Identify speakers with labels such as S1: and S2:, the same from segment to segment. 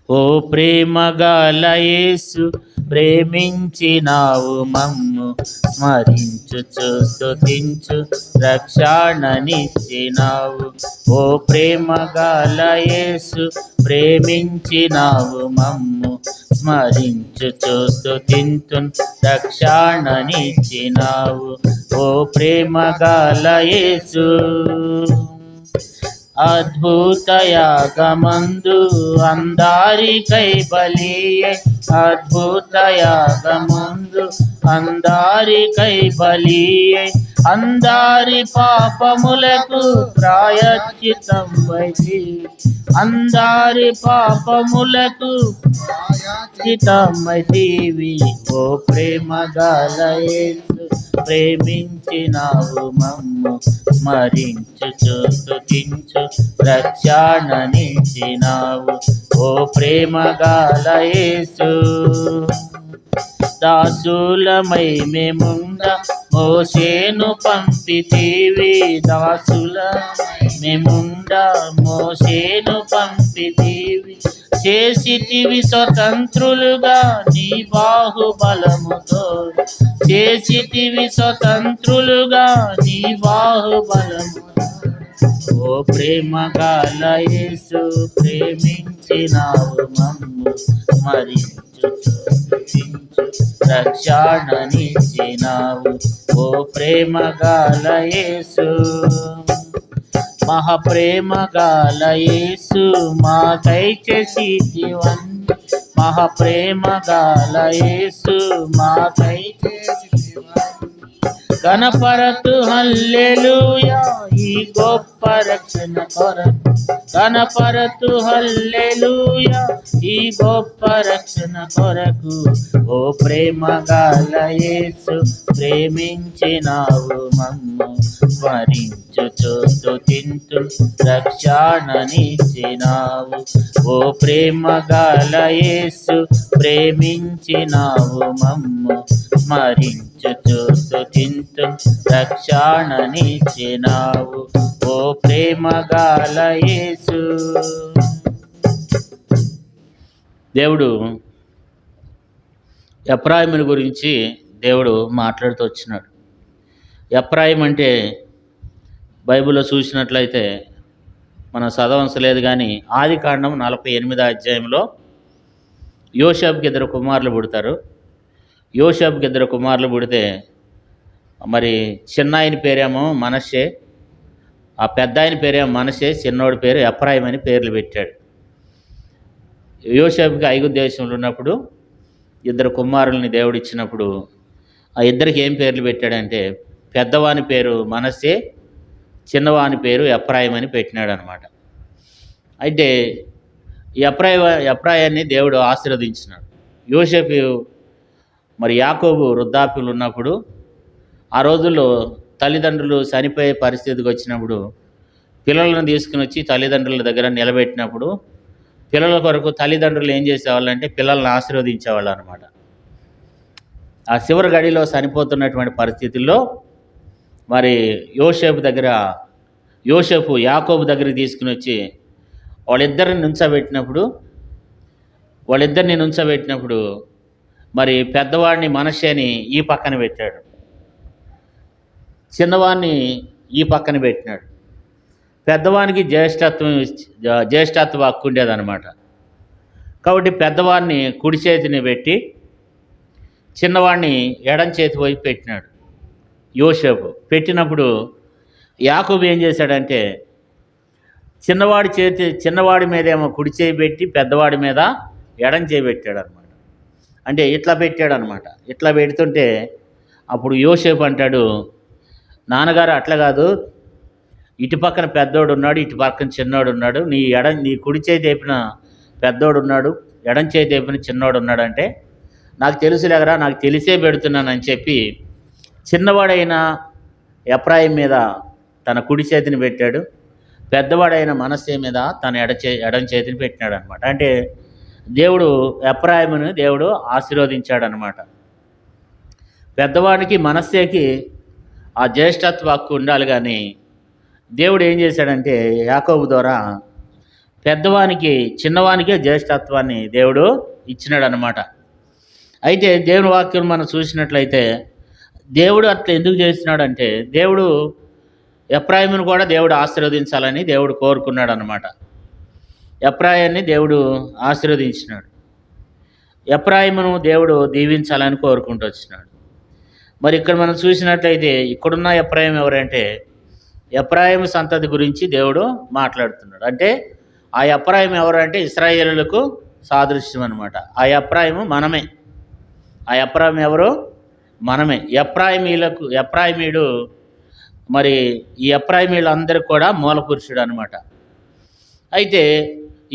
S1: ఓ ప్రేమగల యేసు ప్రేమించినావు మమ్ము, స్మరించుచు స్తుతించు రక్షణనిచ్చినావు. ఓ ప్రేమగల యేసు ప్రేమించినావు మమ్ము, స్మరించుచు స్తుతించు రక్షణనిచ్చినావు. ఓ ప్రేమగల యేసు అద్భుత యాగమందు అందారికై బలియై, అద్భుత యాగమందు అందారికై బలియై, అందారి పాపములకు ప్రాయశ్చిత్తమైతి, అందారి పాపములకు ప్రాయశ్చిత్తమైతివి. ఓ ప్రేమగల యేసు ప్రేమించినావు మమ్ము, స్మరించుచు స్తుతించు రక్షణనిచ్చినావు. ఓ ప్రేమగల యేసు దాసులమై మేముండ మోషేను పంపితివి, దాసులమై మేముండ మోషేను పంపితివి. చేసితివి స్వతంత్రులుగా నీ బాహుబలముతో, చేసితివి స్వతంత్రులుగా నీ బాహుబలముతో. ఓ ప్రేమగల యేసు ప్రేమించినావు మమ్ము, స్మరించుచు స్తుతించు రక్షణనిచ్చినావు. ఓ ప్రేమగల యేసు మహాప్రేమగల యేసు మాకై చేసితివన్నీ, మహాప్రేమగల యేసు మాకై చేసితివన్నీ. కనపరతు హల్లెలూయా ఈ గొప్ప రక్షణ కొరకు, కనపరతు హల్లెలూయా ఈ గొప్ప రక్షణ కొరకు. ఓ ప్రేమగల యేసు ప్రేమించినావు మమ్ము, స్మరించుచు స్తుతించు రక్షణనిచ్చినావు. ఓ ప్రేమగల యేసు ప్రేమించినావు మమ్ము, స్మరించుచు స్తుతించు రక్షణనిచ్చినావు. ఓ ప్రేమగల యేసు. దేవుడు ఎఫ్రాయిముని గురించి దేవుడు మాట్లాడుతూ వచ్చినాడు. ఎఫ్రాయిం అంటే బైబిల్లో చూసినట్లయితే మనం చదవసలేదు, కానీ ఆదికాండం 48వ అధ్యాయంలో యోసేపుకి 2 కుమారులు పుడతారు. యోసేపుకి 2 కుమారులు పుడితే మరి చిన్న ఆయన పేరేమో మనష్షే, ఆ పెద్ద ఆయన పేరేమో మనష్షే, చిన్నోడి పేరు ఎఫ్రాయిం అని పేర్లు పెట్టాడు. యోసేపుకి ఐగుప్తు దేశంలో ఉన్నప్పుడు 2 కుమారుల్ని దేవుడు ఇచ్చినప్పుడు ఆ ఇద్దరికి ఏం పేర్లు పెట్టాడంటే, పెద్దవాని పేరు మనష్షే, చిన్నవాని పేరు ఎఫ్రాయిం అని పెట్టినాడు అనమాట. అయితే ఎఫ్రాయాన్ని దేవుడు ఆశీర్వదించినాడు. యోసేపు మరి యాకోబు వృద్ధాప్యులు ఉన్నప్పుడు, ఆ రోజుల్లో తల్లిదండ్రులు చనిపోయే పరిస్థితికి వచ్చినప్పుడు పిల్లలను తీసుకుని వచ్చి తల్లిదండ్రుల దగ్గర నిలబెట్టినప్పుడు పిల్లల కొరకు తల్లిదండ్రులు ఏం చేసేవాళ్ళంటే పిల్లల్ని ఆశీర్వదించేవాళ్ళు అనమాట. ఆ చివరి గడిలో చనిపోతున్నటువంటి పరిస్థితుల్లో మరి యోసేపు యాకోబు దగ్గరికి తీసుకుని వచ్చి వాళ్ళిద్దరిని నుంచోబెట్టినప్పుడు మరి పెద్దవాడిని మనష్షేని ఈ పక్కన పెట్టాడు, చిన్నవాడిని ఈ పక్కన పెట్టినాడు. పెద్దవానికి జ్యేష్ఠత్వ హక్కు ఉండేదన్నమాట. కాబట్టి పెద్దవాడిని కుడి చేతిని పెట్టి చిన్నవాడిని ఎడం చేతి వైపు పెట్టినాడు యోసేపు. పెట్టినప్పుడు యాకోబు ఏం చేశాడంటే చిన్నవాడి మీద ఏమో కుడి చేయి పెట్టి పెద్దవాడి మీద ఎడం చేయి పెట్టాడు అనమాట. అంటే ఇట్లా పెట్టాడు అనమాట. ఇట్లా పెడుతుంటే అప్పుడు యోసేపు అంటాడు, నాన్నగారు అట్లా కాదు, ఇటు పక్కన పెద్దోడు ఉన్నాడు, ఇటు పక్కన చిన్నోడు ఉన్నాడు, నీ కుడి చేయి తెప్పిన పెద్దోడు ఉన్నాడు, ఎడం చేయి తెప్పిన చిన్నోడు ఉన్నాడు. అంటే నాకు తెలుసులేగరా, నాకు తెలిసే పెడుతున్నానని చెప్పి చిన్నవాడైన ఎఫ్రాయిం మీద తన కుడి చేతిని పెట్టాడు, పెద్దవాడైన మనష్షే మీద తన ఎడం చేతిని పెట్టినాడు అనమాట. అంటే దేవుడు ఎఫ్రాయిమును దేవుడు ఆశీర్వదించాడనమాట. పెద్దవాడికి మనష్షేకి ఆ జ్యేష్ఠత్వ హక్కు ఉండాలి, కానీ దేవుడు ఏం చేశాడంటే యాకోబు ద్వారా పెద్దవానికి చిన్నవానికే జ్యేష్ఠత్వాన్ని దేవుడు ఇచ్చినాడు అనమాట. అయితే దేవుని వాక్యం మనం చూసినట్లయితే దేవుడు అట్లా ఎందుకు చేస్తున్నాడంటే దేవుడు ఎఫ్రాయిమును కూడా దేవుడు ఆశీర్వదించాలని దేవుడు కోరుకున్నాడు అనమాట. ఎఫ్రాయిముని దేవుడు ఆశీర్వదించినాడు. ఎఫ్రాయిమును దేవుడు దీవించాలని కోరుకుంటూ వచ్చినాడు. మరి ఇక్కడ మనం చూసినట్లయితే ఇక్కడున్న ఎఫ్రాయిము ఎవరంటే ఎఫ్రాయిము సంతతి గురించి దేవుడు మాట్లాడుతున్నాడు. అంటే ఆ ఎఫ్రాయిము ఎవరంటే ఇశ్రాయేలులకు సాదృశ్యం అనమాట. ఆ ఎఫ్రాయిము మనమే. ఆ ఎఫ్రాయిము ఎవరు? మనమే. ఎఫ్రాయిమీయుడు మరి ఈ ఎఫ్రాయిమీయులందరికీ కూడా మూల పురుషుడు అనమాట. అయితే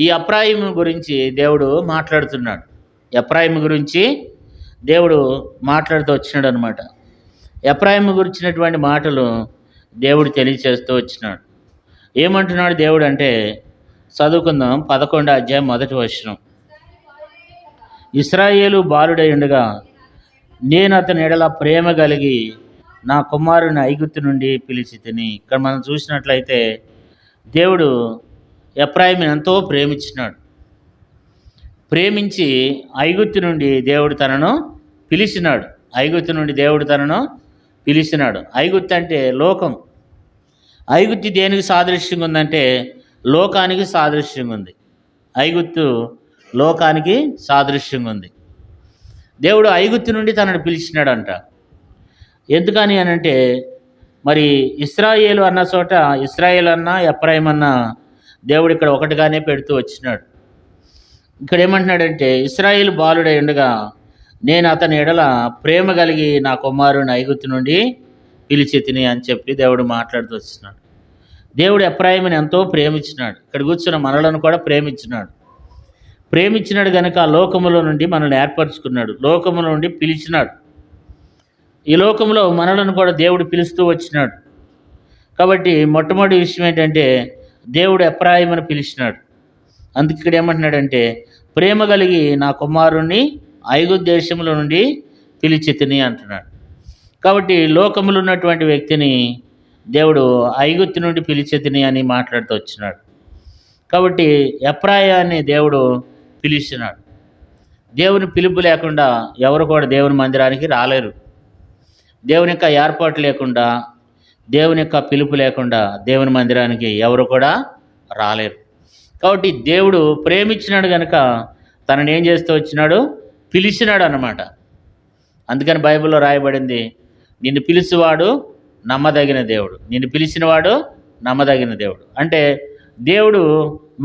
S1: ఈ ఎఫ్రాయిము గురించి దేవుడు మాట్లాడుతున్నాడు. ఎఫ్రాయిము గురించి దేవుడు మాట్లాడుతూ వచ్చినాడు అనమాట. ఎఫ్రాయిము గురించినటువంటి మాటలు దేవుడు తెలియచేస్తూ వచ్చినాడు. ఏమంటున్నాడు దేవుడు అంటే చదువుకుందాం. 11వ అధ్యాయం 1వ వచనం. ఇశ్రాయేలు బాలుడై ఉండగా నేను అతని ఎడల ప్రేమ కలిగి నా కుమారుని ఐగుప్తు నుండి పిలిచి తిని. ఇక్కడ మనం చూసినట్లయితే దేవుడు ఎఫ్రాయిముని ఎంతో ప్రేమించినాడు. ప్రేమించి ఐగుప్తు నుండి దేవుడు తనను పిలిచినాడు. ఐగుప్తు నుండి దేవుడు తనను పిలిచినాడు. ఐగుప్తు అంటే లోకం. ఐగుప్తు దేనికి సాదృశ్యంగా ఉందంటే లోకానికి సాదృశ్యంగా ఉంది. ఐగుప్తు లోకానికి సాదృశ్యంగా ఉంది. దేవుడు ఐగుప్తు నుండి తనను పిలిచినాడంట. ఎందుకని అనంటే మరి ఇశ్రాయేలు అన్న చోట ఇశ్రాయేల్ అన్న ఎఫ్రాయిం అన్న దేవుడు ఇక్కడ ఒకటిగానే పెడుతూ వచ్చినాడు. ఇక్కడ ఏమంటున్నాడంటే ఇశ్రాయేలు బాలుడై ఉండగా నేను అతని ఎడల ప్రేమ కలిగి నా కుమారుని ఐగుప్తు నుండి పిలిచి తిని అని చెప్పి దేవుడు మాట్లాడుతూ వచ్చినాడు. దేవుడు ఎఫ్రాయిముని ఎంతో ప్రేమించినాడు. ఇక్కడ కూర్చున్న మనలను కూడా ప్రేమించినాడు. ప్రేమించినాడు కనుక లోకములో నుండి మనల్ని ఏర్పరచుకున్నాడు. లోకముల నుండి పిలిచినాడు. ఈ లోకంలో మనలను కూడా దేవుడు పిలుస్తూ వచ్చినాడు. కాబట్టి మొట్టమొదటి విషయం ఏంటంటే దేవుడు ఎఫ్రాయిముని పిలిచినాడు. అందుకే ఇక్కడ ఏమంటున్నాడంటే ప్రేమ కలిగి నా కుమారుణ్ణి ఐగుప్తు దేశంలో నుండి పిలిచి తిని అంటున్నాడు. కాబట్టి లోకములో ఉన్నటువంటి వ్యక్తిని దేవుడు ఐగుప్తు నుండి పిలిచి తిని అని మాట్లాడుతూ వచ్చినాడు. కాబట్టి ఎఫ్రాయాన్ని దేవుడు పిలిచినాడు. దేవుని పిలుపు లేకుండా ఎవరు కూడా దేవుని మందిరానికి రాలేరు. దేవుని యొక్క ఏర్పాటు లేకుండా, దేవుని యొక్క పిలుపు లేకుండా దేవుని మందిరానికి ఎవరు కూడా రాలేరు. కాబట్టి దేవుడు ప్రేమించినాడు కనుక తనని ఏం చేస్తూ వచ్చినాడు? పిలిచినాడు అన్నమాట. అందుకని బైబిల్లో రాయబడింది, నిన్ను పిలిచేవాడు నమ్మదగిన దేవుడు, నిన్ను పిలిచినవాడు నమ్మదగిన దేవుడు. అంటే దేవుడు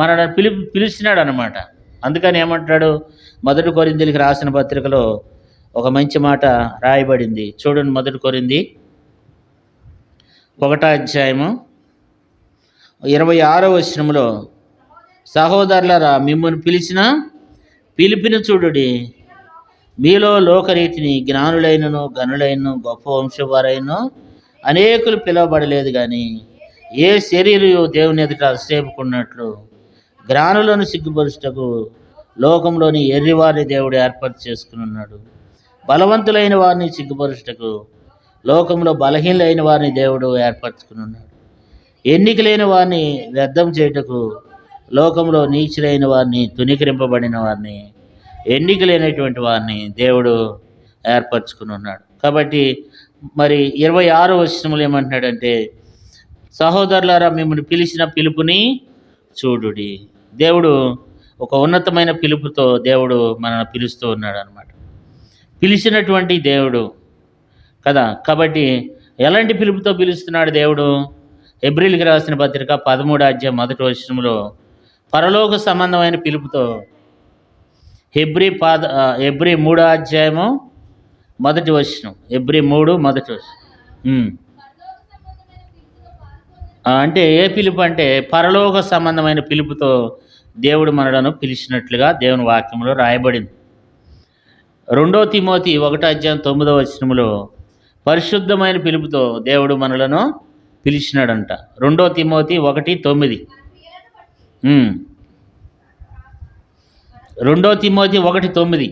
S1: మనల్ని పిలిచినాడు అన్నమాట. అందుకని ఏమంటాడు? 1 కొరింథీయులకు రాసిన పత్రికలో ఒక మంచి మాట రాయబడింది. చూడండి, 1 కొరింథీ 1వ అధ్యాయము 26వ వచనంలో, సహోదరులారా మిమ్మల్ని పిలిచిన పిలిపిని చూడుడి, మీలో లోకరీతిని జ్ఞానులైనను గనులైనను గొప్ప వంశవారైనను అనేకులు పిలువబడలేదు. కానీ ఏ శరీరయు దేవుని ఎదుట సేపుకున్నట్లు జ్ఞానులను సిగ్గుపరుచుటకు లోకంలోని ఎర్రివారిని దేవుడు ఏర్పాటు చేసుకుని ఉన్నాడు. బలవంతులైన వారిని సిగ్గుపరుచుటకు లోకంలో బలహీనులైన వారిని దేవుడు ఏర్పరచుకుని ఉన్నాడు. ఎన్నిక లేని వారిని వ్యర్థం చేయుటకు లోకంలో నీచులైన వారిని, తునీకరింపబడిన వారిని, ఎన్నిక లేనటువంటి వారిని దేవుడు ఏర్పరచుకుని ఉన్నాడు. కాబట్టి మరి 26వ వచనంలో ఏమంటున్నాడంటే, సహోదరులారా మిమ్మల్ని పిలిచిన పిలుపుని చూడుడి. దేవుడు ఒక ఉన్నతమైన పిలుపుతో దేవుడు మనల్ని పిలుస్తూ ఉన్నాడు అన్నమాట. పిలిచినటువంటి దేవుడు కదా. కాబట్టి ఎలాంటి పిలుపుతో పిలుస్తున్నాడు దేవుడు? హెబ్రీయులకు రాసిన పత్రిక 13వ అధ్యాయం 1వ వచనంలో పరలోక సంబంధమైన పిలుపుతో, హెబ్రీ 3వ అధ్యాయము 1వ వచనం, హెబ్రీ 3 1వ వచనం. అంటే ఏ పిలుపు అంటే పరలోక సంబంధమైన పిలుపుతో దేవుడు మనలను పిలిచినట్లుగా దేవుని వాక్యంలో రాయబడింది. 2 తిమోతి 1వ అధ్యాయం 9వ వచనంలో పరిశుద్ధమైన పిలుపుతో దేవుడు మనలను పిలిచినాడంట. 2 తిమోతి 1:9. 2 తిమోతి 1:9.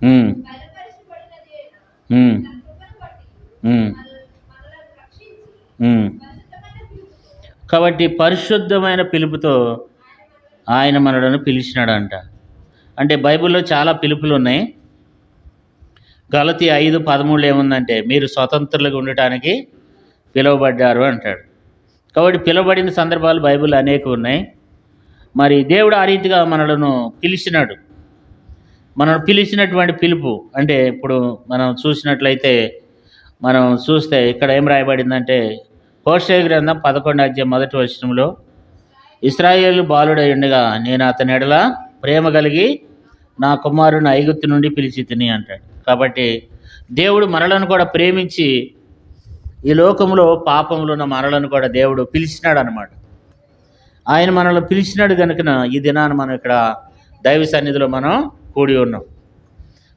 S1: ఉమ్, ఉమ్, ఉమ్, ఉమ్. కాబట్టి పరిశుద్ధమైన పిలుపుతో ఆయన మనలను పిలిచినాడంట. అంటే బైబిల్లో చాలా పిలుపులు ఉన్నాయి. గలతీ 5:13 ఏముందంటే మీరు స్వతంత్రులుగా ఉండటానికి పిలువబడ్డారు అంటాడు. కాబట్టి పిలువబడిన సందర్భాలు బైబిల్ అనేక ఉన్నాయి. మరి దేవుడు ఆ రీతిగా మనలను పిలిచినాడు. మనల్ని పిలిచినటువంటి పిలుపు అంటే ఇప్పుడు మనం చూసినట్లయితే మనం చూస్తే ఇక్కడ ఏం రాయబడిందంటే హోషేయ గ్రంథం 11:1 ఇశ్రాయేలు బాలుడై ఉండగా నేను అతని ఎడల ప్రేమ కలిగి నా కుమారుని ఐగుప్తు నుండి పిలిచి తిని అంటాడు. కాబట్టి దేవుడు మనలను కూడా ప్రేమించి ఈ లోకంలో పాపంలో ఉన్న మనలను కూడా దేవుడు పిలిచినాడు అనమాట. ఆయన మనల్ని పిలిచినాడు కనుక ఈ దినాన్ని మనం ఇక్కడ దైవ సన్నిధిలో మనం కూడి ఉన్నాం.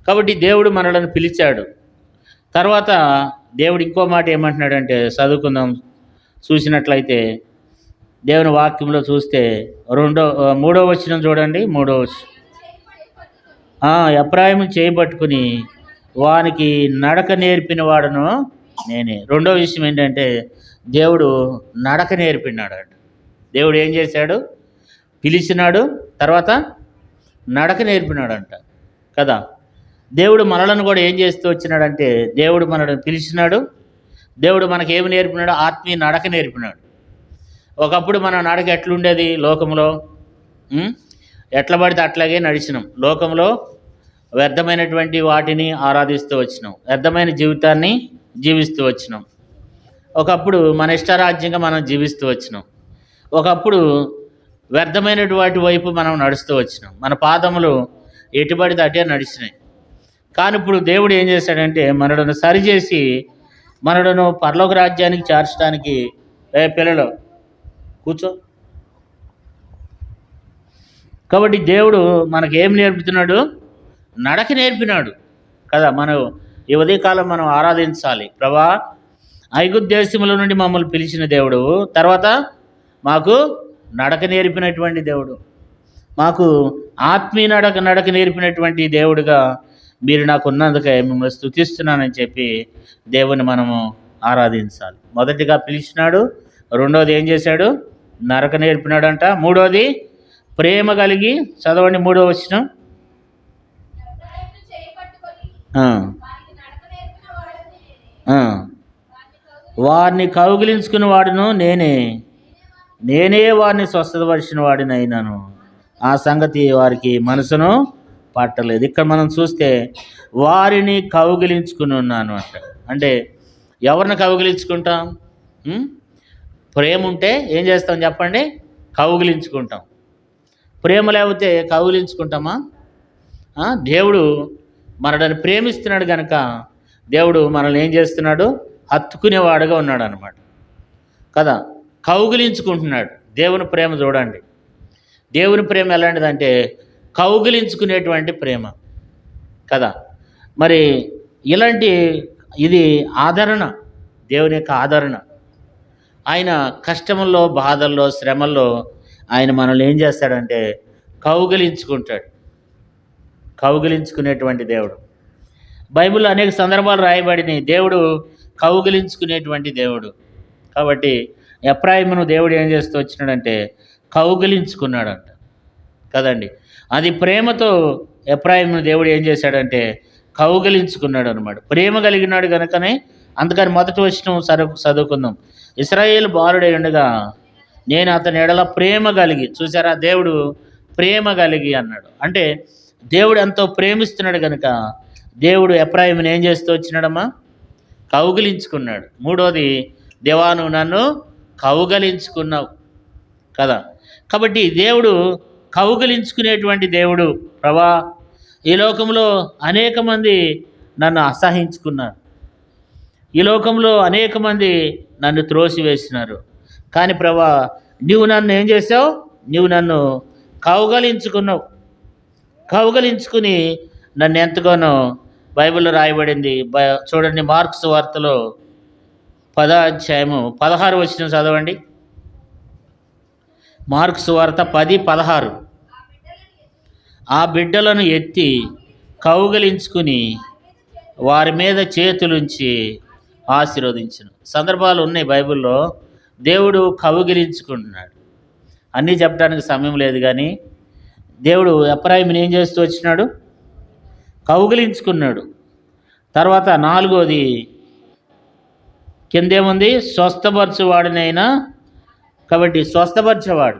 S1: కాబట్టి దేవుడు మనలను పిలిచాడు. తర్వాత దేవుడు ఇంకో మాట ఏమంటున్నాడంటే చదువుకుందాం. చూసినట్లయితే దేవుని వాక్యంలో చూస్తే 3వ వచనం చూడండి. 3వ వచనం, ఎఫ్రాయిము చేయబట్టుకుని వానికి నడక నేర్పిన వాడును నేనే. రెండో విషయం ఏంటంటే దేవుడు నడక నేర్పినాడు. దేవుడు ఏం చేశాడు? పిలిచినాడు, తర్వాత నడక నేర్పినాడంట కదా. దేవుడు మనలను కూడా ఏం చేస్తూ వచ్చినాడంటే దేవుడు మనల్ని పిలిచినాడు, దేవుడు మనకి ఏమి నేర్పినాడు? ఆత్మీయ నడక నేర్పినాడు. ఒకప్పుడు మన నడక ఎట్లుండేది? లోకంలో ఎట్లా పడితే అట్లాగే నడిచినాం. లోకంలో వ్యర్థమైనటువంటి వాటిని ఆరాధిస్తూ వచ్చినాం, వ్యర్థమైన జీవితాన్ని జీవిస్తూ వచ్చినాం. ఒకప్పుడు మన ఇష్టరాజ్యంగా మనం జీవిస్తూ వచ్చినాం. ఒకప్పుడు వ్యర్థమైనటువంటి వైపు మనం నడుస్తూ వచ్చినాం. మన పాదములు ఎటుబడితే అటే నడిచినాయి. కానీ ఇప్పుడు దేవుడు ఏం చేశాడంటే మనలను సరిచేసి మనలను పరలోక రాజ్యానికి చేర్చడానికి, పిల్లలు కూర్చో. కాబట్టి దేవుడు మనకు ఏం నేర్పుతున్నాడు? నడక నేర్పినాడు కదా. మనం ఈ ఉదయకాలం మనం ఆరాధించాలి. ప్రభా, ఐగుప్తు దేశముల నుండి మమ్మల్ని పిలిచిన దేవుడు, తర్వాత మాకు నడక నేర్పినటువంటి దేవుడు, మాకు ఆత్మీయ నడక నేర్పినటువంటి దేవుడుగా మీరు నాకు ఉన్నందుకే మిమ్మల్ని స్తుతిస్తున్నానని చెప్పి దేవుని మనము ఆరాధించాలి. మొదటిగా పిలిచినాడు, రెండోది ఏం చేశాడు? నడక నేర్పినాడంట. మూడోది ప్రేమ కలిగి, చదవండి 3వ వచనం, వారిని కౌగిలించుకున్న వాడును నేనే వారిని స్వస్థపరిచిన వాడిని అయినాను. ఆ సంగతి వారికి మనసును పట్టలేదు. ఇక్కడ మనం చూస్తే వారిని కౌగిలించుకుని ఉన్నాను అంట. అంటే ఎవరిని కౌగిలించుకుంటాం? ప్రేమ ఉంటే ఏం చేస్తాం చెప్పండి? కౌగిలించుకుంటాం. ప్రేమ లేకపోతే కౌగిలించుకుంటామా? దేవుడు మనల్ని ప్రేమిస్తున్నాడు కనుక దేవుడు మనల్ని ఏం చేస్తున్నాడు? హత్తుకునేవాడుగా ఉన్నాడు అనమాట కదా. కౌగిలించుకుంటున్నాడు. దేవుని ప్రేమ చూడండి. దేవుని ప్రేమ ఎలాంటిదంటే కౌగిలించుకునేటువంటి ప్రేమ కదా. మరి ఇది ఆదరణ, దేవుని యొక్క ఆదరణ. ఆయన కష్టముల్లో, బాధల్లో, శ్రమల్లో ఆయన మనల్ని ఏం చేస్తాడంటే కౌగిలించుకుంటాడు. కౌగిలించుకునేటువంటి దేవుడు. బైబిల్లో అనేక సందర్భాలు రాయబడినాయి. దేవుడు కౌగిలించుకునేటువంటి దేవుడు. కాబట్టి ఎఫ్రాయిమును దేవుడు ఏం చేస్తూ వచ్చినాడంటే కౌగిలించుకున్నాడంట కదండి. అది ప్రేమతో ఎఫ్రాయిమును దేవుడు ఏం చేశాడంటే కౌగిలించుకున్నాడు అనమాట. ప్రేమ కలిగినాడు కనుకనే అందుకని మొదటి వచనం చదువుకుందాం. ఇశ్రాయేలు బాలుడై ఉండగా నేను అతని ఎడల ప్రేమ కలిగి. చూసారా? దేవుడు ప్రేమ కలిగి అన్నాడు. అంటే దేవుడు ఎంతో ప్రేమిస్తున్నాడు కనుక దేవుడు ఎఫ్రాయిమును ఏం చేస్తూ వచ్చినాడమ్మా? కౌగిలించుకున్నాడు. మూడోది, దేవా నువ్వు నన్ను కౌగిలించుకున్నావు కదా. కాబట్టి దేవుడు కౌగిలించుకునేటువంటి దేవుడు. ప్రభా, ఈ లోకంలో అనేక మంది నన్ను అసహించుకున్నారు, ఈ లోకంలో అనేక మంది నన్ను త్రోసివేసినారు. కానీ ప్రభా, నువ్వు నన్ను ఏం చేసావు? నువ్వు నన్ను కౌగిలించుకున్నావు. కౌగిలించుకుని నన్ను ఎంతగానో బైబిల్లో రాయబడింది. చూడండి, మార్కు సువార్తలో 10:16 చదవండి. మార్కు సువార్త 10:16. ఆ బిడ్డలను ఎత్తి కౌగిలించుకుని వారి మీద చేతులుంచి ఆశీర్వదించును. సందర్భాలు ఉన్నాయి బైబిల్లో, దేవుడు కౌగిలించుకుంటున్నాడు. అన్నీ చెప్పడానికి సమయం లేదు, కానీ దేవుడు ఎఫ్రాయిముని ఏం చేస్తూ వచ్చినాడు? కౌగిలించుకున్నాడు. తర్వాత 4వది కిందేముంది? స్వస్థపరచువాడినైనా. కాబట్టి స్వస్థపరిచేవాడు.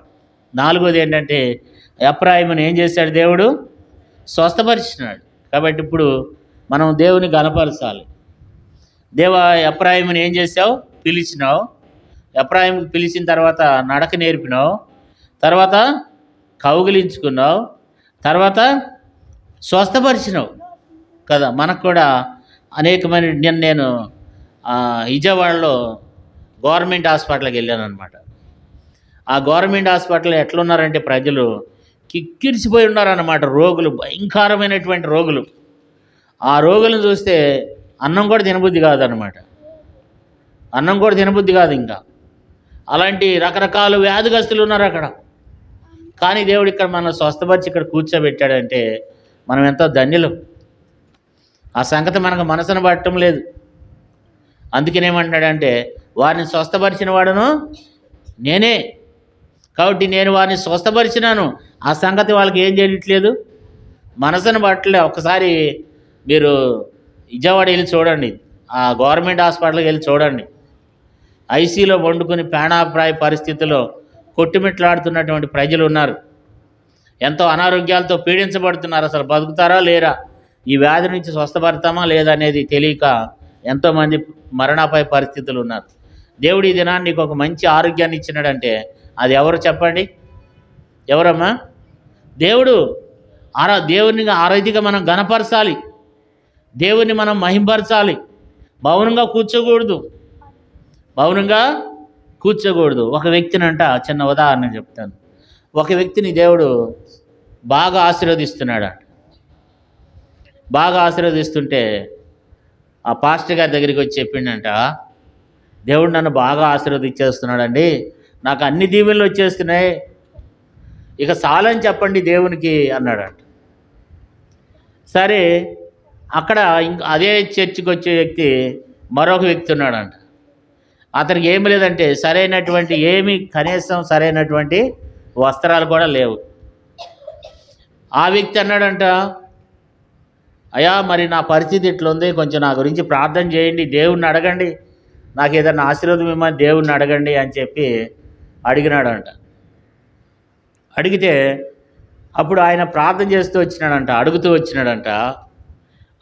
S1: 4వది ఏంటంటే ఎఫ్రాయిముని ఏం చేశాడు? దేవుడు స్వస్థపరిచినాడు. కాబట్టి ఇప్పుడు మనం దేవుని గణపరచాలి. దేవా, ఎఫ్రాయిముని ఏం చేసావు? పిలిచినావు. ఎఫ్రాయిముకి పిలిచిన తర్వాత నడక నేర్పినావు, తర్వాత కౌగిలించుకున్నావు, తర్వాత స్వస్థపరిచినావు కదా. మనకు కూడా అనేకమైన, నేను విజయవాడలో గవర్నమెంట్ హాస్పిటల్కి వెళ్ళాను అనమాట. ఆ గవర్నమెంట్ హాస్పిటల్ ఎట్లున్నారంటే ప్రజలు కిక్కిరిసిపోయి ఉన్నారన్నమాట. రోగులు, భయంకరమైనటువంటి రోగులు. ఆ రోగులను చూస్తే అన్నం కూడా తినబుద్ధి కాదనమాట. అన్నం కూడా తినబుద్ధి కాదు. ఇంకా అలాంటి రకరకాల వ్యాధిగ్రస్తులు ఉన్నారు అక్కడ. కానీ దేవుడు ఇక్కడ మనల్ని స్వస్థపరిచి ఇక్కడ కూర్చోబెట్టాడంటే మనం ఎంతో ధన్యులం. ఆ సంగతి మనకు మనసును పట్టడం లేదు. అందుకనేమంటున్నాడంటే వారిని స్వస్థపరిచిన వాడును నేనే. కాబట్టి నేను వారిని స్వస్థపరిచినాను. ఆ సంగతి వాళ్ళకి ఏం చేయట్లేదు, మనసును పట్టలే. ఒకసారి మీరు విజయవాడ వెళ్ళి చూడండి, ఆ గవర్నమెంట్ హాస్పిటల్కి వెళ్ళి చూడండి. ఐసీలో వండుకుని ప్రాణాపాయ పరిస్థితిలో కొట్టుమిట్లాడుతున్నటువంటి ప్రజలు ఉన్నారు. ఎంతో అనారోగ్యాలతో పీడించబడుతున్నారు. అసలు బతుకుతారా లేరా, ఈ వ్యాధి నుంచి స్వస్థపడతామా లేదా అనేది తెలియక ఎంతోమంది మరణాపాయ పరిస్థితులు ఉన్నారు. దేవుడు ఈ దినాన్ని నీకు ఒక మంచి ఆరోగ్యాన్ని ఇచ్చినాడంటే అది ఎవరు చెప్పండి? ఎవరమ్మా? దేవుడు. దేవుని ఆరోగ్యంగా మనం గణపరచాలి, దేవుని మనం మహింపరచాలి. మౌనంగా కూర్చోకూడదు, మౌనంగా కూర్చోకూడదు. ఒక వ్యక్తిని చిన్న ఉదాహరణ చెప్తాను. ఒక వ్యక్తిని దేవుడు బాగా ఆశీర్వదిస్తున్నాడు. బాగా ఆశీర్వదిస్తుంటే ఆ పాస్టర్ గారి దగ్గరికి వచ్చి చెప్పిండంట, దేవుడు నన్ను బాగా ఆశీర్వదించేస్తున్నాడండి, నాకు అన్ని దీవెనలు వచ్చేస్తున్నాయి, ఇక చాలని చెప్పండి దేవునికి అన్నాడంట. సరే, అక్కడ ఇంకా అదే చర్చికి వచ్చే వ్యక్తి మరొక వ్యక్తి ఉన్నాడంట. అతనికి ఏమి లేదంటే సరైనటువంటి కనీసం సరైనటువంటి వస్త్రాలు కూడా లేవు. ఆ వ్యక్తి అన్నాడంట, అయ్యా మరి నా పరిస్థితి ఇట్లుంది, కొంచెం నా గురించి ప్రార్థన చేయండి, దేవుణ్ణి అడగండి, నాకు ఏదైనా ఆశీర్వాదం ఇవ్వమని దేవుణ్ణి అడగండి అని చెప్పి అడిగినాడంట. అడిగితే అప్పుడు ఆయన ప్రార్థన చేస్తూ వచ్చినాడంట, అడుగుతూ వచ్చినాడంట.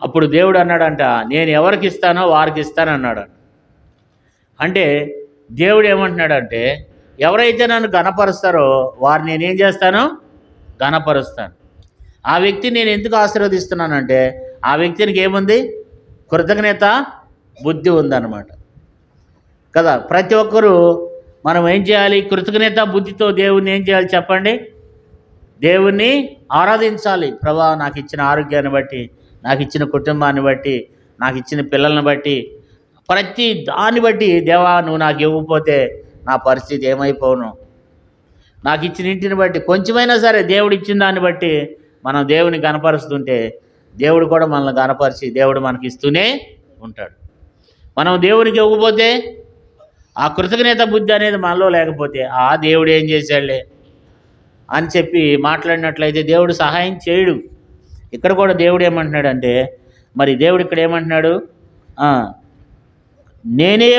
S1: అప్పుడు దేవుడు అన్నాడంట, నేను ఎవరికి ఇస్తానో వారికి ఇస్తానన్నాడు. అంటే దేవుడు ఏమంటున్నాడంటే ఎవరైతే నన్ను గణపరుస్తారో వారిని నేనేం చేస్తాను? గణపరుస్తాను. ఆ వ్యక్తిని నేను ఎందుకు ఆశీర్వదిస్తున్నానంటే ఆ వ్యక్తికి ఏముంది? కృతజ్ఞత బుద్ధి ఉందన్నమాట కదా. ప్రతి ఒక్కరూ మనం ఏం చేయాలి? కృతజ్ఞత బుద్ధితో దేవుణ్ణి ఏం చేయాలి చెప్పండి? దేవుణ్ణి ఆరాధించాలి. ప్రభా, నాకు ఇచ్చిన ఆరోగ్యాన్ని బట్టి, నాకు ఇచ్చిన కుటుంబాన్ని బట్టి, నాకు ఇచ్చిన పిల్లల్ని బట్టి, ప్రతి దాన్ని బట్టి, దేవా నువ్వు నాకు ఇవ్వకపోతే నా పరిస్థితి ఏమైపోను, నాకు ఇచ్చిన ఇంటిని బట్టి, కొంచెమైనా సరే దేవుడు ఇచ్చిన దాన్ని బట్టి మనం దేవుని గణపరుస్తుంటే దేవుడు కూడా మనల్ని గణపరిచి దేవుడు మనకి ఇస్తూనే ఉంటాడు. మనం దేవునికి ఇవ్వకపోతే, ఆ కృతజ్ఞత బుద్ధి అనేది మనలో లేకపోతే ఆ దేవుడు ఏం చేశాడులే అని చెప్పి మాట్లాడినట్లయితే దేవుడు సహాయం చేయడు. ఇక్కడ కూడా దేవుడు ఏమంటున్నాడంటే, మరి దేవుడు ఇక్కడ ఏమంటున్నాడు? నేనే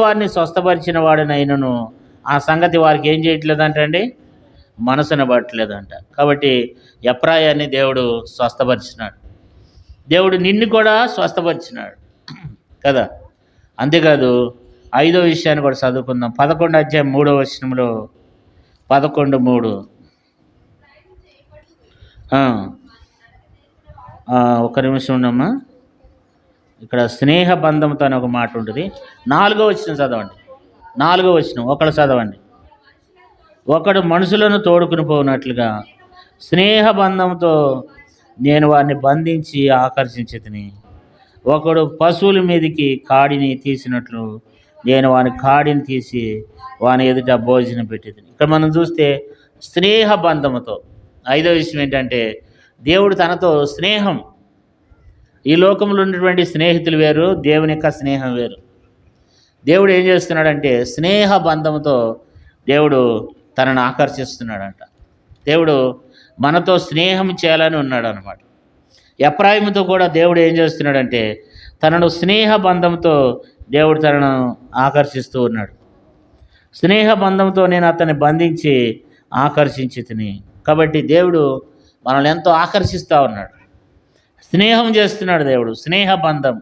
S1: వారిని స్వస్థపరిచిన వాడినైనను ఆ సంగతి వారికి ఏం చేయట్లేదంటండి, మనసును పట్టలేదంట. కాబట్టి ఎఫ్రాయాన్ని దేవుడు స్వస్థపరిచినాడు. దేవుడు నిన్ను కూడా స్వస్థపరిచినాడు కదా. అంతేకాదు 5వ విషయాన్ని కూడా చదువుకుందాం. 11వ అధ్యాయం 3వ వచనంలో 11:3 ఒక నిమిషం ఉండమ్మా. ఇక్కడ స్నేహ బంధంతో అని ఒక మాట ఉంటుంది. 4వ వచనం చదవండి. 4వ వచనం ఒకళ్ళు చదవండి. ఒకడు మనుషులను తోడుకుని పోనట్లుగా స్నేహ బంధంతో నేను వారిని బంధించి ఆకర్షించితిని. ఒకడు పశువుల మీదకి కాడిని తీసినట్లు నేను వాని కాడిని తీసి వాని ఎదుట భోజనం పెట్టేది. ఇక్కడ మనం చూస్తే స్నేహ బంధముతో. 5వ విషయం ఏంటంటే దేవుడు తనతో స్నేహం, ఈ లోకంలో ఉన్నటువంటి స్నేహితులు వేరు, దేవుని యొక్క స్నేహం వేరు. దేవుడు ఏం చేస్తున్నాడంటే స్నేహ బంధంతో దేవుడు తనను ఆకర్షిస్తున్నాడంట. దేవుడు మనతో స్నేహం చేయాలని ఉన్నాడు అనమాట. ఎఫ్రాయిముతో కూడా దేవుడు ఏం చేస్తున్నాడంటే తనను స్నేహ బంధంతో దేవుడు తనను ఆకర్షిస్తూ ఉన్నాడు. స్నేహ బంధంతో నేను అతన్ని బంధించి ఆకర్షించి తిని. కాబట్టి దేవుడు మనల్ని ఎంతో ఆకర్షిస్తూ ఉన్నాడు, స్నేహం చేస్తున్నాడు దేవుడు. స్నేహ బంధం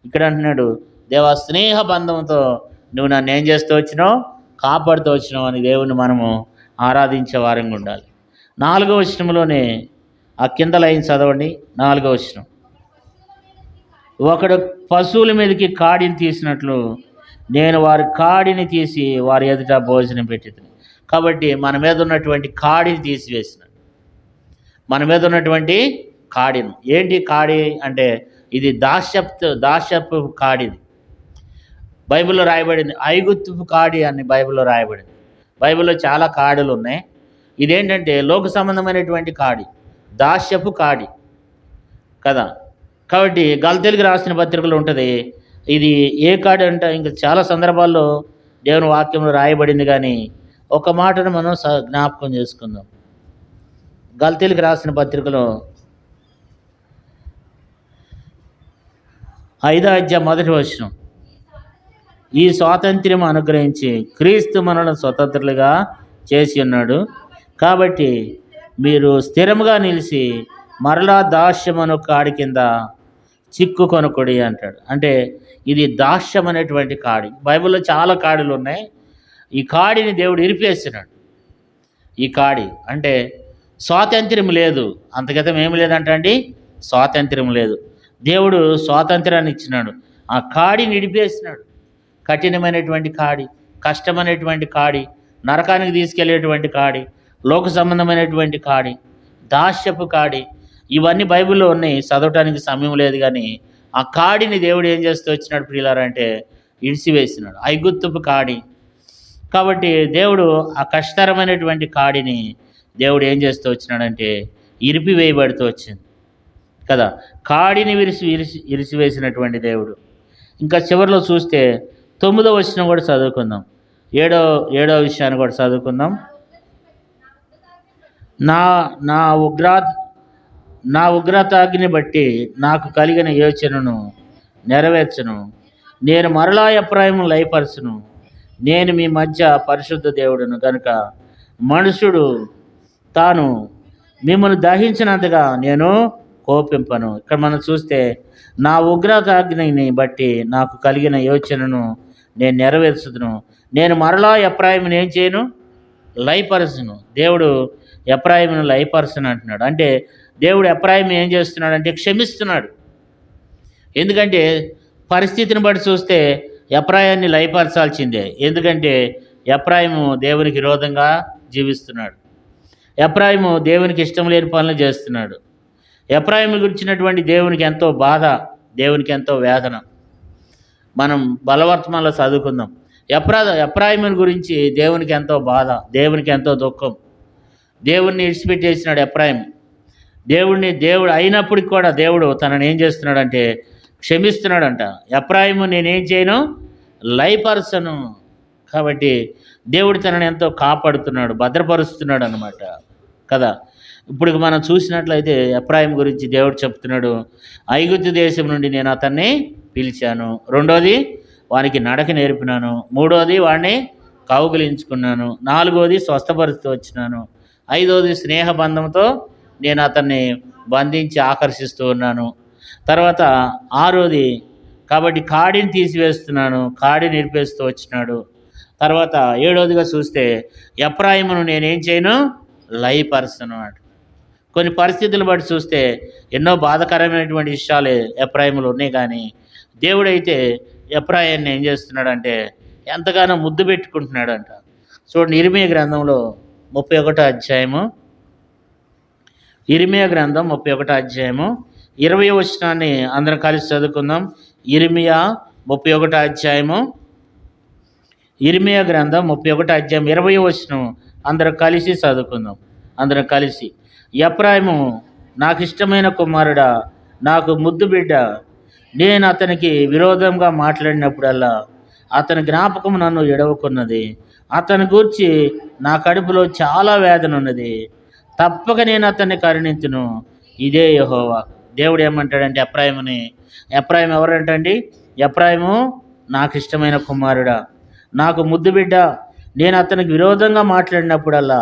S1: ఇక్కడ అంటున్నాడు, దేవా స్నేహ బంధంతో నువ్వు నన్ను ఏం చేస్తూ వచ్చినావు, కాపాడుతూ వచ్చినావు అని దేవుని మనము ఆరాధించే వారంగా ఉండాలి. 4వ వచనంలోనే ఆ కింద లైన్ చదవండి. 4వ వచనం, ఒకడు పశువుల మీదకి కాడిని తీసినట్లు నేను వారి కాడిని తీసి వారి ఎదుట భోజనం పెట్టింది. కాబట్టి మన మీద ఉన్నటువంటి కాడిని తీసివేసినాడు. మన మీద ఉన్నటువంటి కాడిని, ఏంటి కాడి అంటే ఇది దాస్యపు కాడిది. బైబిల్లో రాయబడింది ఐగుప్తు కాడి అని బైబిల్లో రాయబడింది. బైబిల్లో చాలా కాడులు ఉన్నాయి. ఇదేంటంటే లోక సంబంధమైనటువంటి కాడి, దాస్యపు కాడి కదా. కాబట్టి గల్తీలకు రాసిన పత్రికలు ఉంటుంది. ఇది ఏ కాడి అంటే ఇంకా చాలా సందర్భాల్లో దేవుని వాక్యంలో రాయబడింది. కానీ ఒక మాటను మనం జ్ఞాపకం చేసుకుందాం. గల్తీలకు రాసిన పత్రికలో 5వ అధ్యాయం 1వ వచనం, ఈ స్వాతంత్ర్యం అనుగ్రహించి క్రీస్తు మనలను స్వతంత్రులుగా చేసి ఉన్నాడు. కాబట్టి మీరు స్థిరముగా నిలిచి మరలా దాస్యమను కాడి కింద చిక్కుకొనకొడి అంటాడు. అంటే ఇది దాస్యం అనేటువంటి కాడి. బైబిల్లో చాలా కాడులు ఉన్నాయి. ఈ కాడిని దేవుడు ఇరిపేస్తున్నాడు. ఈ కాడి అంటే స్వాతంత్ర్యం లేదు, అంతకితం ఏమి లేదంట అండి, స్వాతంత్ర్యం లేదు. దేవుడు స్వాతంత్రాన్ని ఇచ్చినాడు, ఆ కాడిని ఇడిపేసినాడు. కఠినమైనటువంటి కాడి, కష్టమైనటువంటి కాడి, నరకానికి తీసుకెళ్లేటువంటి కాడి, లోక సంబంధమైనటువంటి కాడి, దాస్యపు కాడి, ఇవన్నీ బైబిల్లో ఉన్నాయి. చదవటానికి సమయం లేదు. కానీ ఆ కాడిని దేవుడు ఏం చేస్తూ వచ్చినాడు ప్రియులారా అంటే ఇడిసివేసినాడు, ఐగుప్తుపు కాడి. కాబట్టి దేవుడు ఆ కష్టతరమైనటువంటి కాడిని దేవుడు ఏం చేస్తూ వచ్చినాడంటే ఇరిపివేయబడుతూ వచ్చింది కదా. కాడిని ఇరిసివేసినటువంటి దేవుడు. ఇంకా చివరిలో చూస్తే 9వ వచనం కూడా చదువుకుందాం. ఏడో విషయాన్ని కూడా చదువుకుందాం. నా ఉగ్రతాగ్ని బట్టి నాకు కలిగిన యోచనను నెరవేర్చును. నేను మరలా ఎఫ్రాయిమును లయపరచును. నేను మీ మధ్య పరిశుద్ధ దేవుడును కనుక మనుషుడు తాను మిమ్మల్ని దహించినంతగా నేను కోపింపను. ఇక్కడ మనం చూస్తే నా ఉగ్రతాగ్నిని బట్టి నాకు కలిగిన యోచనను నేను నెరవేర్చుదును. నేను మరలా ఎఫ్రాయిమును ఏం చేయను, లయపరచును. దేవుడు ఎఫ్రాయిమును లయపరచును అంటున్నాడు. అంటే దేవుడు ఎఫ్రాయిము ఏం చేస్తున్నాడు అంటే క్షమిస్తున్నాడు. ఎందుకంటే పరిస్థితిని బట్టి చూస్తే ఎఫ్రాయిముని లయపరచాల్సిందే. ఎందుకంటే ఎఫ్రాయిము దేవునికి విరోధంగా జీవిస్తున్నాడు. ఎఫ్రాయిము దేవునికి ఇష్టం లేని పనులు చేస్తున్నాడు. ఎఫ్రాయిము గురించినటువంటి దేవునికి ఎంతో బాధ, దేవునికి ఎంతో వేదన. మనం బలవర్తమానంలో చదువుకుందాం. ఎఫ్రాయిముని గురించి దేవునికి ఎంతో బాధ, దేవునికి ఎంతో దుఃఖం. దేవుణ్ణి విడిచిపెట్టేసినాడు ఎఫ్రాయిము. దేవుడు అయినప్పటికి కూడా దేవుడు తనని ఏం చేస్తున్నాడంటే క్షమిస్తున్నాడంట. ఎఫ్రాయిము నేనేం చేయను, లయపరచను. కాబట్టి దేవుడు తనని ఎంతో కాపాడుతున్నాడు, భద్రపరుస్తున్నాడు అన్నమాట కదా. ఇప్పుడు మనం చూసినట్లయితే ఎఫ్రాయిము గురించి దేవుడు చెప్తున్నాడు, ఐగుప్తు దేశం నుండి నేను అతన్ని పిలిచాను. 2వది వానికి నడక నేర్పినాను. 3వది వాడిని కౌగిలించుకున్నాను. 4వది స్వస్థపరుస్తూ వచ్చినాను. 5వది స్నేహబంధంతో నేను అతన్ని బంధించి ఆకర్షిస్తూ ఉన్నాను. తర్వాత 6వది కాబట్టి కాడిని తీసివేస్తున్నాను, కాడిని నిలిపేస్తూ వచ్చినాడు. తర్వాత 7వదిగా చూస్తే ఎఫ్రాయిమును నేనేం చేయను, లయపరచను అన్నాడు. కొన్ని పరిస్థితులు బట్టి చూస్తే ఎన్నో బాధాకరమైనటువంటి విషయాలు ఎఫ్రాయిములు ఉన్నాయి. కానీ దేవుడైతే ఎఫ్రాయిముని ఏం చేస్తున్నాడంటే ఎంతగానో ముద్దు పెట్టుకుంటున్నాడంట. చూడండి, ఇర్మియా గ్రంథంలో 31వ అధ్యాయము, ఇర్మియా గ్రంథం 31వ అధ్యాయము 20వ వచనాన్ని అందరం కలిసి చదువుకుందాం. ఇర్మియా 31వ అధ్యాయము, ఇర్మియా గ్రంథం 31వ అధ్యాయం 20వ వచనం అందరం కలిసి చదువుకుందాం. అందరం కలిసి, ఎఫ్రాయిము నాకు ఇష్టమైన కుమారుడా, నాకు ముద్దు బిడ్డ. నేను అతనికి విరోధంగా మాట్లాడినప్పుడల్లా అతని జ్ఞాపకం నన్ను ఎడవుకున్నది. అతని గూర్చి నా కడుపులో చాలా వేదన ఉన్నది. తప్పక నేను అతన్ని కరుణించును. ఇదే యెహోవా. దేవుడు ఏమంటాడంటే ఎఫ్రాయిముని, ఎఫ్రాయిము ఎవరంటండి? ఎఫ్రాయిము నాకు ఇష్టమైన కుమారుడా, నాకు ముద్దు బిడ్డ. నేను అతనికి విరోధంగా మాట్లాడినప్పుడల్లా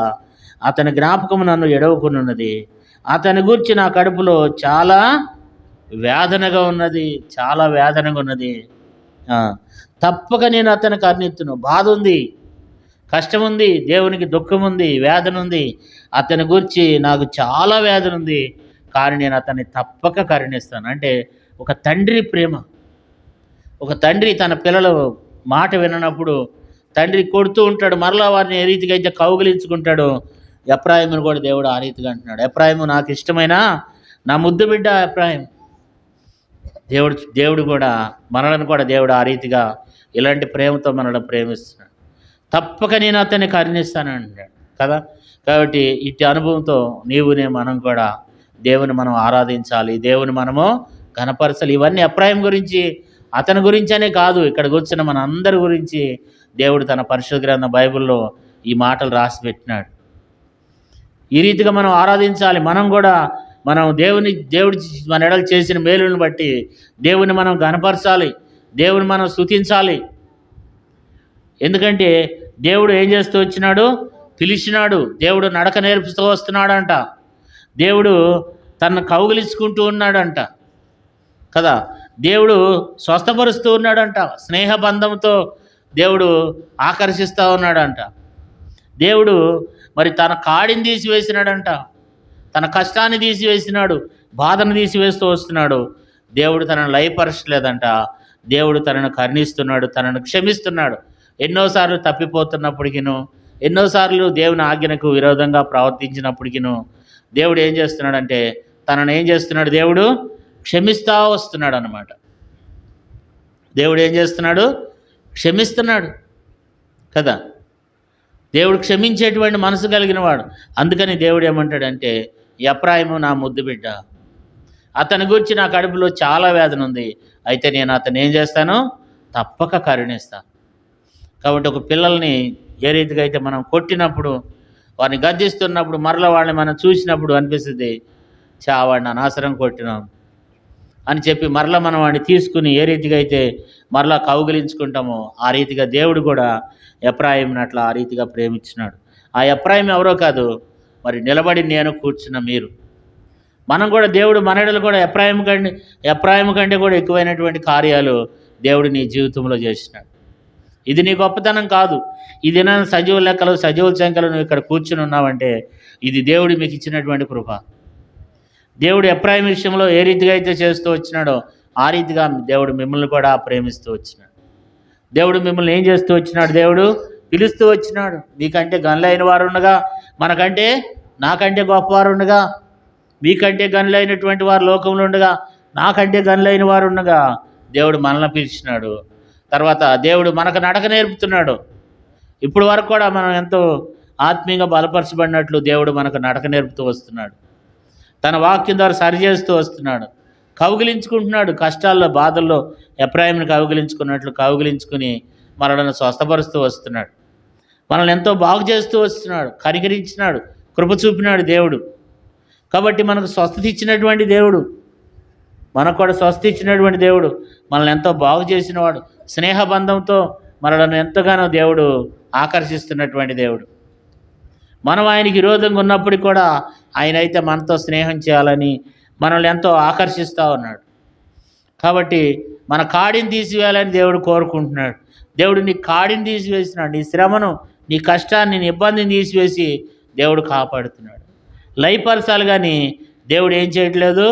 S1: అతని జ్ఞాపకం నన్ను ఎడవుకున్నది. అతని గురించి నా కడుపులో చాలా వేదనగా ఉన్నది, చాలా వేదనగా ఉన్నది. తప్పక నేను అతనికి కరుణించును. బాధ ఉంది, కష్టం ఉంది, దేవునికి దుఃఖం ఉంది, వేదన ఉంది. అతని గురించి నాకు చాలా వేదన ఉంది, కానీ నేను అతన్ని తప్పక కరుణిస్తాను. అంటే ఒక తండ్రి ప్రేమ. ఒక తండ్రి తన పిల్లల మాట విననప్పుడు తండ్రి కొడుతూ ఉంటాడు, మరలా వారిని ఏ రీతిగా అయితే కౌగిలించుకుంటాడో ఎఫ్రాయిమును కూడా దేవుడు ఆ రీతిగా అంటున్నాడు. ఎఫ్రాయిము నాకు ఇష్టమైన నా ముద్దు బిడ్డ ఎఫ్రాయిము. దేవుడు కూడా మనలను కూడా దేవుడు ఆ రీతిగా ఇలాంటి ప్రేమతో మనల్ని ప్రేమిస్తున్నాడు. తప్పక నేను అతన్ని కరుణిస్తాను అంటాడు కదా. కాబట్టి ఇట్టి అనుభవంతో మనం కూడా దేవుని మనం ఆరాధించాలి, దేవుని మనము ఘనపరచాలి. ఇవన్నీ ఎఫ్రాయిము గురించి, అతని గురించి అనే కాదు, ఇక్కడ కూర్చున్న మన అందరి గురించి దేవుడు తన పరిశుద్ధ గ్రంథ బైబిల్లో ఈ మాటలు రాసి పెట్టినాడు. ఈ రీతిగా మనం ఆరాధించాలి. మనం దేవుడు మన ఎడలు చేసిన మేలుని బట్టి దేవుని మనం ఘనపరచాలి, దేవుని మనం స్తుతించాలి. ఎందుకంటే దేవుడు ఏం చేస్తూ వచ్చినాడు? పిలిచినాడు. దేవుడు నడక నేర్పిస్తూ వస్తున్నాడంట. దేవుడు తనను కౌగిలించుకుంటూ ఉన్నాడంట కదా. దేవుడు స్వస్థపరుస్తూ ఉన్నాడంట. స్నేహబంధంతో దేవుడు ఆకర్షిస్తూ ఉన్నాడంట. దేవుడు మరి తన కాడిని తీసివేసినాడంట, తన కష్టాన్ని తీసివేసినాడు, బాధను తీసివేస్తూ వస్తున్నాడు. దేవుడు తనను లయపరచలేదంట. దేవుడు తనను కరుణిస్తున్నాడు, తనను క్షమిస్తున్నాడు. ఎన్నోసార్లు తప్పిపోతున్నప్పటికిను, ఎన్నోసార్లు దేవుని ఆజ్ఞకు విరోధంగా ప్రవర్తించినప్పటికిను దేవుడు ఏం చేస్తున్నాడంటే తనను ఏం చేస్తున్నాడు? దేవుడు క్షమిస్తూ వస్తున్నాడు అన్నమాట. దేవుడు ఏం చేస్తున్నాడు? క్షమిస్తున్నాడు కదా. దేవుడు క్షమించేటువంటి మనసు కలిగిన వాడు. అందుకని దేవుడు ఏమంటాడంటే ఎఫ్రాయిము నా ముద్దు బిడ్డ, అతని గురించి నా కడుపులో చాలా వేదన ఉంది, అయితే నేను అతను ఏం చేస్తాను? తప్పక కరుణిస్తాను. కాబట్టి ఒక పిల్లల్ని ఏ రీతిగా అయితే మనం కొట్టినప్పుడు, వారిని గద్దిస్తున్నప్పుడు, మరలా వాళ్ళని మనం చూసినప్పుడు అనిపిస్తుంది, వాడిని అనవసరం కొట్టినాం అని చెప్పి మరలా మనం వాడిని తీసుకుని ఏ రీతిగా అయితే మరలా కౌగిలించుకుంటామో ఆ రీతిగా దేవుడు కూడా ఎఫ్రాయిముని అట్లా ఆ రీతిగా ప్రేమించినాడు. ఆ ఎఫ్రాయిము ఎవరో కాదు, మరి నిలబడి నేను కూర్చున్న మీరు. మనం కూడా దేవుడు మనడలు కూడా ఎఫ్రాయిము కంటే కూడా ఎక్కువైనటువంటి కార్యాలు దేవుడు నీ జీవితంలో చేసినాడు. ఇది నీ గొప్పతనం కాదు. ఇది నా సజీవ లెక్కలు, సజీవ సంఖ్యలు నువ్వు ఇక్కడ కూర్చుని ఉన్నావంటే ఇది దేవుడు మీకు ఇచ్చినటువంటి కృప. దేవుడు ఎఫ్రాయిము విషయంలో ఏ రీతిగా అయితే చేస్తూ వచ్చినాడో ఆ రీతిగా దేవుడు మిమ్మల్ని కూడా ప్రేమిస్తూ వచ్చినాడు. దేవుడు మిమ్మల్ని ఏం చేస్తూ వచ్చినాడు? దేవుడు పిలుస్తూ వచ్చినాడు. మీకంటే గనులైన వారు ఉండగా, నాకంటే గొప్పవారు ఉండగా, మీకంటే గనులైనటువంటి వారు లోకంలో ఉండగా, నాకంటే గనులైన వారు ఉండగా దేవుడు మనల్ని పిలిచినాడు. తర్వాత దేవుడు మనకు నడక నేర్పుతున్నాడు. ఇప్పుడు వరకు కూడా మనం ఎంతో ఆత్మీయంగా బలపరచబడినట్లు దేవుడు మనకు నడక నేర్పుతూ వస్తున్నాడు. తన వాక్యం ద్వారా సరిచేస్తూ వస్తున్నాడు. కౌగిలించుకుంటున్నాడు. కష్టాల్లో, బాధల్లో ఎఫ్రాయిముని కౌగిలించుకున్నట్లు కౌగిలించుకుని మనల్ని స్వస్థపరుస్తూ వస్తున్నాడు. మనల్ని ఎంతో బాగు చేస్తూ వస్తున్నాడు. కనికరించినాడు, కృప చూపినాడు దేవుడు. కాబట్టి మనకు స్వస్థత ఇచ్చినటువంటి దేవుడు, మనకు కూడా స్వస్థ ఇచ్చినటువంటి దేవుడు, మనల్ని ఎంతో బాగు చేసినవాడు. స్నేహబంధంతో మనల్ని ఎంతగానో దేవుడు ఆకర్షిస్తున్నటువంటి దేవుడు. మనం ఆయనకి విరోధంగా ఉన్నప్పటికీ కూడా ఆయన అయితే మనతో స్నేహం చేయాలని మనల్ని ఎంతో ఆకర్షిస్తూ ఉన్నాడు. కాబట్టి మన కాడిని తీసివేయాలని దేవుడు కోరుకుంటున్నాడు. దేవుడు నీ కాడిని తీసివేసినాడు. నీ శ్రమను, నీ కష్టాన్ని, నీ ఇబ్బందిని తీసివేసి దేవుడు కాపాడుతున్నాడు. లయపరచాలి కానీ దేవుడు ఏం చేయట్లేదు?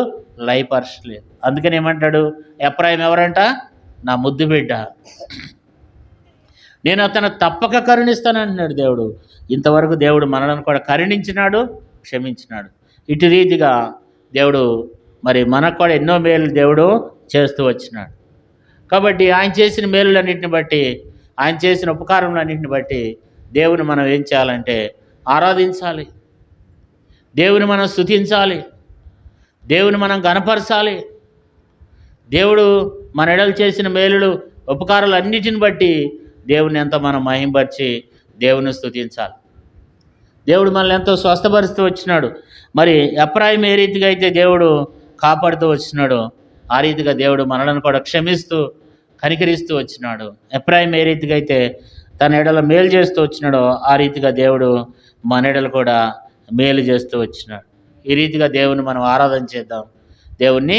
S1: లయపరచలేదు. అందుకని ఏమంటాడు? ఎఫ్రాయిము ఎవరంట? నా ముద్దు బిడ్డ, నేను అతను తప్పక కరుణిస్తానంటున్నాడు దేవుడు. ఇంతవరకు దేవుడు మనలను కూడా కరుణించినాడు, క్షమించినాడు. ఇటు రీతిగా దేవుడు మరి మనకు కూడా ఎన్నో మేలు దేవుడు చేస్తూ వచ్చినాడు. కాబట్టి ఆయన చేసిన మేలులన్నింటిని బట్టి, ఆయన చేసిన ఉపకారములన్నింటిని బట్టి దేవుని మనం ఏం చేయాలంటే ఆరాధించాలి, దేవుని మనం స్తుతించాలి. దేవుని మనం గనపరచాలి. దేవుడు మన ఎడలు చేసిన మేలులు ఉపకారాలు అన్నిటిని బట్టి దేవుని ఎంతో మనం మహింపరిచి దేవుని స్తుతించాలి. దేవుడు మనల్ని ఎంతో స్వస్థపరుస్తూ వచ్చినాడు. మరి ఎఫ్రాయిం ఏ రీతిగా అయితే దేవుడు కాపాడుతూ వచ్చినాడో ఆ రీతిగా దేవుడు మనలను కూడా క్షమిస్తూ కనికరిస్తూ వచ్చినాడు. ఎఫ్రాయిం ఏ రీతిగా అయితే తన ఎడల మేలు చేస్తూ వచ్చినాడో ఆ రీతిగా దేవుడు మన ఎడలు కూడా మేలు చేస్తూ వచ్చినాడు. ఈ రీతిగా దేవుని మనం ఆరాధన చేద్దాం, దేవుణ్ణి